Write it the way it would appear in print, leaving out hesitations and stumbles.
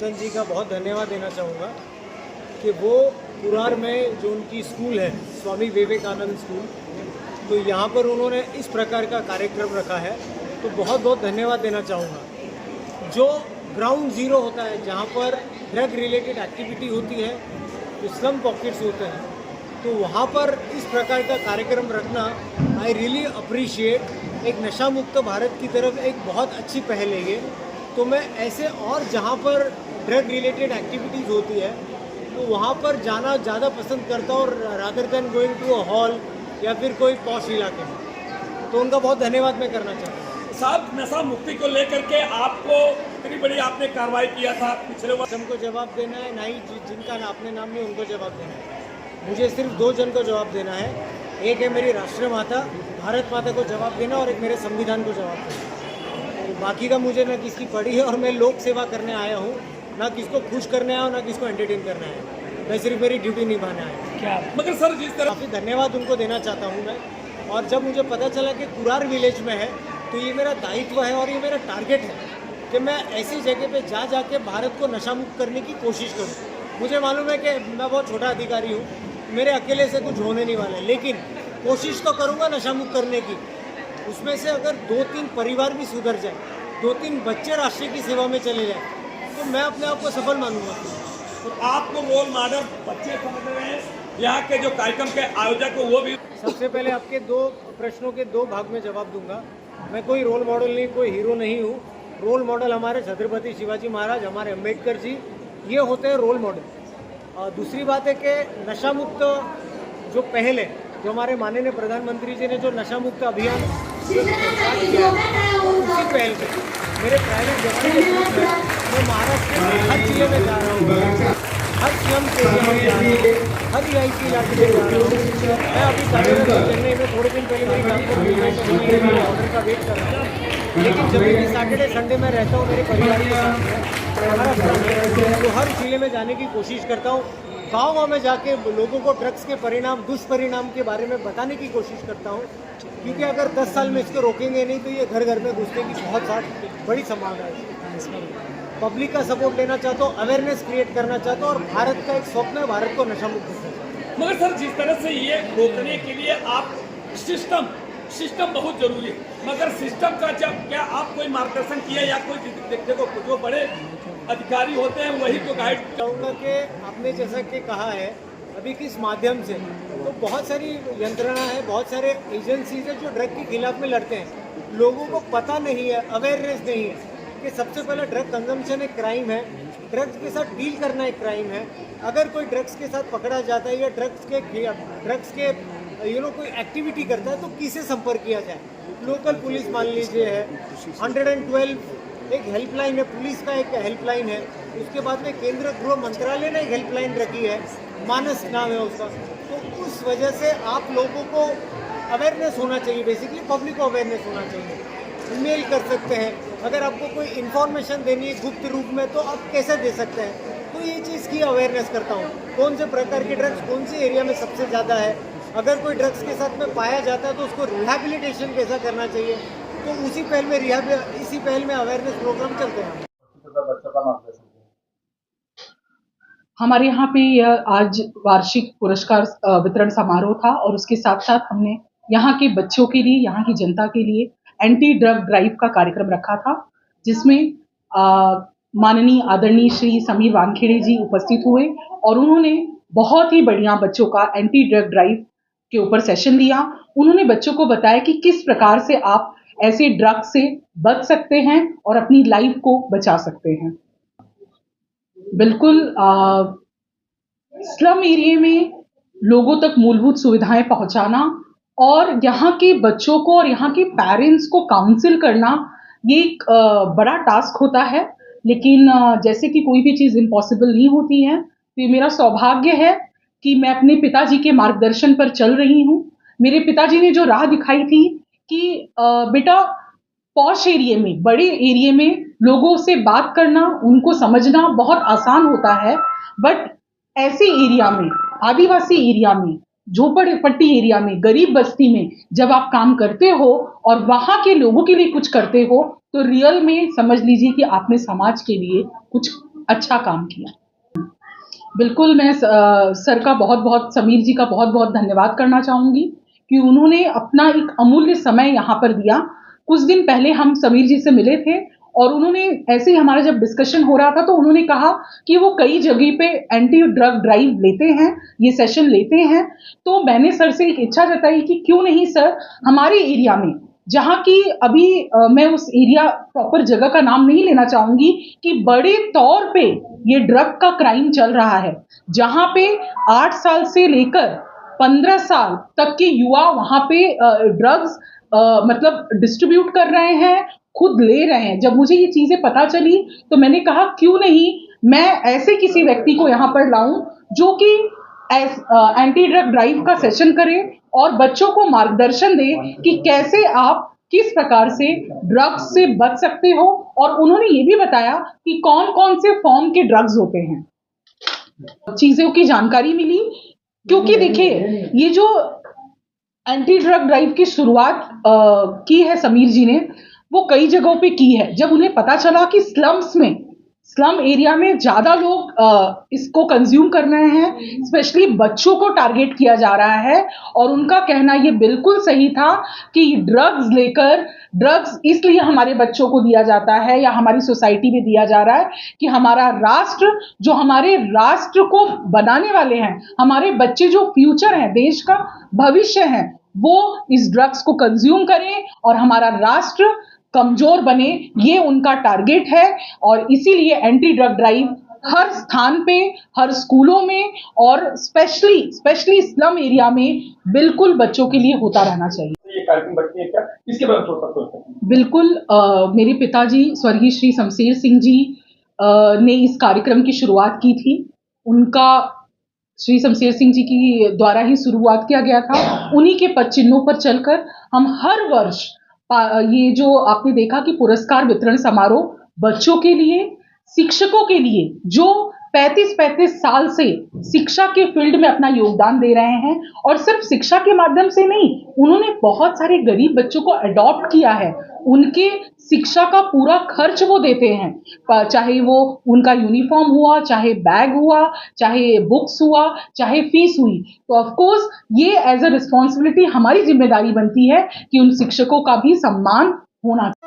शासन जी का बहुत धन्यवाद देना चाहूँगा कि वो पुरार में जो उनकी स्कूल है स्वामी विवेकानंद स्कूल, तो यहाँ पर उन्होंने इस प्रकार का कार्यक्रम रखा है, तो बहुत बहुत धन्यवाद देना चाहूँगा। जो ग्राउंड ज़ीरो होता है, जहाँ पर ड्रग रिलेटेड एक्टिविटी होती है, जो स्लम पॉकेट्स होते हैं, तो वहाँ पर इस प्रकार का कार्यक्रम रखना आई रियली अप्रिशिएट। एक नशा मुक्त भारत की तरफ एक बहुत अच्छी पहल है ये। तो मैं ऐसे और जहाँ पर ड्रग रिलेटेड एक्टिविटीज़ होती है तो वहाँ पर जाना ज़्यादा पसंद करता हूँ rather than going to a hall या फिर कोई पॉश इलाके में। तो उनका बहुत धन्यवाद मैं करना चाहता हूँ। साहब, नशा मुक्ति को लेकर के आपको इतनी बड़ी आपने कार्रवाई किया था पिछले वर्ष, हमको जवाब देना है, ना ही जिनका आपने नाम नहीं उनको जवाब देना है। मुझे सिर्फ 2 जन को जवाब देना है। एक है मेरी राष्ट्र माता भारत माता को जवाब देना और एक मेरे संविधान को जवाब देना। तो बाकी का मुझे ना किसकी पड़ी है, और मैं लोक सेवा करने आया हूँ, ना किसको खुश करने आया हूँ, ना किसको एंटरटेन करने आया हूँ। मैं सिर्फ मेरी ड्यूटी निभाने आया हूँ। क्या मगर सर जिस तरह काफ़ी धन्यवाद उनको देना चाहता हूँ मैं। और जब मुझे पता चला कि कुरार विलेज में है तो ये मेरा दायित्व है और ये मेरा टारगेट है कि मैं ऐसी जगह पे जाके भारत को नशा मुक्त करने की कोशिश करूँ। मुझे मालूम है कि मैं बहुत छोटा अधिकारी हूँ, मेरे अकेले से कुछ होने नहीं वाला है, लेकिन कोशिश तो करूँगा नशा मुक्त करने की। उसमें से अगर 2-3 परिवार भी सुधर जाए, 2-3 बच्चे राष्ट्र की सेवा में चले जाए, तो मैं अपने आप को सफल मानूंगा। तो आपको रोल मॉडल बच्चे समझ रहे हैं, यहाँ के जो कार्यक्रम के आयोजक को वो भी। सबसे पहले आपके 2 प्रश्नों के 2 भाग में जवाब दूंगा। मैं कोई रोल मॉडल नहीं, कोई हीरो नहीं हूँ। रोल मॉडल हमारे छत्रपति शिवाजी महाराज, हमारे अम्बेडकर जी, ये होते हैं रोल मॉडल। और दूसरी बात है कि नशा मुक्त जो पहल है, जो हमारे माननीय प्रधानमंत्री जी ने जो नशा मुक्त अभियान स्टार्ट किया है, उसी पहल पे मेरे प्राइवेट व्यक्ति के थ्रू मैं महाराष्ट्र के हर जिले में जा रहा हूँ, हर स्लम एरिया में जा रहा हूँ, हर रिहायशी इलाके में जा रहा हूँ। मैं अभी कार्यरत हूँ चेन्नई में, थोड़े दिन पहले मेरी कानपुर ऑर्डर का वेट कर रहा हूँ, लेकिन जब भी सैटरडे संडे में रहता हूँ मेरे परिवार के साथ महाराष्ट्र में, तो हर जिले में जाने की कोशिश करता हूँ। गाँव में जाके लोगों को ड्रग्स के परिणाम, दुष्परिणाम के बारे में बताने की कोशिश करता हूँ, क्योंकि अगर 10 साल में इसको रोकेंगे नहीं तो ये घर घर में घुसने की बहुत बड़ी संभावना है। पब्लिक का सपोर्ट लेना चाहता हूँ, अवेयरनेस क्रिएट करना चाहता हूँ, और भारत का एक स्वप्न है भारत को नशा मुक्त करना। मगर सर जिस तरह से ये रोकने के लिए आप सिस्टम बहुत जरूरी है, मगर सिस्टम का जब क्या आप कोई मार्गदर्शन किया या कोई देखने को जो बड़े अधिकारी होते हैं वही तो गाइड चाहूँगा कि आपने जैसा कि कहा है अभी किस माध्यम से, तो बहुत सारी यंत्रणा है, बहुत सारे एजेंसीज है जो ड्रग के खिलाफ में लड़ते हैं। लोगों को पता नहीं है, अवेयरनेस नहीं है कि सबसे पहले ड्रग कंजम्पशन एक क्राइम है, ड्रग्स के साथ डील करना एक क्राइम है। अगर कोई ड्रग्स के साथ पकड़ा जाता है या ड्रग्स के कोई एक्टिविटी करता है तो किसे संपर्क किया जाए। लोकल पुलिस मान लीजिए है, 112 एक हेल्पलाइन है, पुलिस का एक हेल्पलाइन है। उसके बाद में केंद्रीय गृह मंत्रालय ने एक हेल्पलाइन रखी है, मानस नाम है उसका। तो उस वजह से आप लोगों को अवेयरनेस होना चाहिए, बेसिकली पब्लिक को अवेयरनेस होना चाहिए। मेल कर सकते हैं, अगर आपको कोई इन्फॉर्मेशन देनी है गुप्त रूप में तो आप कैसे दे सकते हैं। तो ये चीज़ की अवेयरनेस करता हूँ, कौन से प्रकार के ड्रग्स कौन से एरिया में सबसे ज़्यादा है। अगर कोई ड्रग्स के साथ में पाया जाता है तो उसको रिहैबिलिटेशन कैसा करना चाहिए, तो इसी पहल में अवेयरनेस प्रोग्राम चलते हैं। हमारे यहाँ पे आज वार्षिक पुरस्कार वितरण समारोह था, और उसके साथ साथ हमने यहाँ के बच्चों के लिए, यहाँ की जनता के लिए एंटी ड्रग ड्राइव का कार्यक्रम रखा था, जिसमें माननीय आदरणीय श्री समीर वानखेड़े जी उपस्थित हुए और उन्होंने बहुत ही बढ़िया बच्चों का एंटी ड्रग ड्राइव के ऊपर सेशन दिया। उन्होंने बच्चों को बताया कि किस प्रकार से आप ऐसे ड्रग से बच सकते हैं और अपनी लाइफ को बचा सकते हैं। बिल्कुल स्लम एरिया में लोगों तक मूलभूत सुविधाएं पहुंचाना और यहाँ के बच्चों को और यहाँ के पेरेंट्स को काउंसिल करना, ये एक बड़ा टास्क होता है। लेकिन जैसे कि कोई भी चीज़ इम्पॉसिबल नहीं होती है, तो ये मेरा सौभाग्य है कि मैं अपने पिताजी के मार्गदर्शन पर चल रही हूँ। मेरे पिताजी ने जो राह दिखाई थी कि बेटा पॉश एरिया में, बड़े एरिया में लोगों से बात करना, उनको समझना बहुत आसान होता है, बट ऐसे एरिया में, आदिवासी एरिया में, झोपड़पट्टी एरिया में, गरीब बस्ती में जब आप काम करते हो और वहां के लोगों के लिए कुछ करते हो, तो रियल में समझ लीजिए कि आपने समाज के लिए कुछ अच्छा काम किया। बिल्कुल, मैं सर का बहुत-बहुत, समीर जी का बहुत-बहुत धन्यवाद करना चाहूँगी कि उन्होंने अपना एक अमूल्य समय यहाँ पर दिया। कुछ दिन पहले हम समीर जी से मिले थे और उन्होंने ऐसे ही हमारा जब डिस्कशन हो रहा था तो उन्होंने कहा कि वो कई जगह पे एंटी ड्रग ड्राइव लेते हैं, ये सेशन लेते हैं। तो मैंने सर से एक इच्छा जताई कि क्यों नहीं सर हमारे एरिया में, जहाँ की अभी मैं उस एरिया प्रॉपर जगह का नाम नहीं लेना चाहूँगी कि बड़े तौर पे ये ड्रग का क्राइम चल रहा है, जहाँ पे 8 साल से लेकर 15 साल तक के युवा वहाँ पे ड्रग्स मतलब डिस्ट्रीब्यूट कर रहे हैं, खुद ले रहे हैं। जब मुझे ये चीज़ें पता चली तो मैंने कहा क्यों नहीं मैं ऐसे किसी व्यक्ति को यहाँ पर लाऊं जो कि एंटी ड्रग ड्राइव का सेशन करे और बच्चों को मार्गदर्शन दे कि कैसे आप किस प्रकार से ड्रग्स से बच सकते हो, और उन्होंने ये भी बताया कि कौन-कौन से फॉर्म के ड्रग्स होते हैं। चीज़ों की जानकारी मिली क्योंकि देखिए ये जो एंटी ड्रग ड्राइव की शुरुआत की है समीर जी ने, वो कई जगहों पे की है। जब उन्हें पता चला कि स्लम एरिया में ज़्यादा लोग इसको कंज्यूम कर रहे हैं, स्पेशली बच्चों को टारगेट किया जा रहा है, और उनका कहना ये बिल्कुल सही था कि ड्रग्स इसलिए हमारे बच्चों को दिया जाता है या हमारी सोसाइटी में दिया जा रहा है कि हमारा राष्ट्र, जो हमारे राष्ट्र को बनाने वाले हैं, हमारे बच्चे जो फ्यूचर हैं, देश का भविष्य है, वो इस ड्रग्स को कंज्यूम करें और हमारा राष्ट्र कमजोर बने, ये उनका टारगेट है। और इसीलिए एंटी ड्रग ड्राइव हर स्थान पे, हर स्कूलों में और स्पेशली स्लम एरिया में बिल्कुल बच्चों के लिए होता रहना चाहिए। ये कार्यक्रम बढ़ती है क्या, इसके बारे में थोड़ा सा बिल्कुल, मेरे पिताजी स्वर्गीय श्री शमशेर सिंह जी ने इस कार्यक्रम की शुरुआत की थी। उनका श्री शमशेर सिंह जी की द्वारा ही शुरुआत किया गया था। उन्हीं के पद चिन्हों पर चलकर हम हर वर्ष ये जो आपने देखा कि पुरस्कार वितरण समारोह बच्चों के लिए, शिक्षकों के लिए जो 35-35 साल से शिक्षा के फील्ड में अपना योगदान दे रहे हैं, और सिर्फ शिक्षा के माध्यम से नहीं, उन्होंने बहुत सारे गरीब बच्चों को अडॉप्ट किया है। उनके शिक्षा का पूरा खर्च वो देते हैं, चाहे वो उनका यूनिफॉर्म हुआ, चाहे बैग हुआ, चाहे बुक्स हुआ, चाहे फीस हुई। तो ऑफ कोर्स ये एज अ रिस्पॉन्सिबिलिटी हमारी जिम्मेदारी बनती है कि उन शिक्षकों का भी सम्मान होना चाहिए।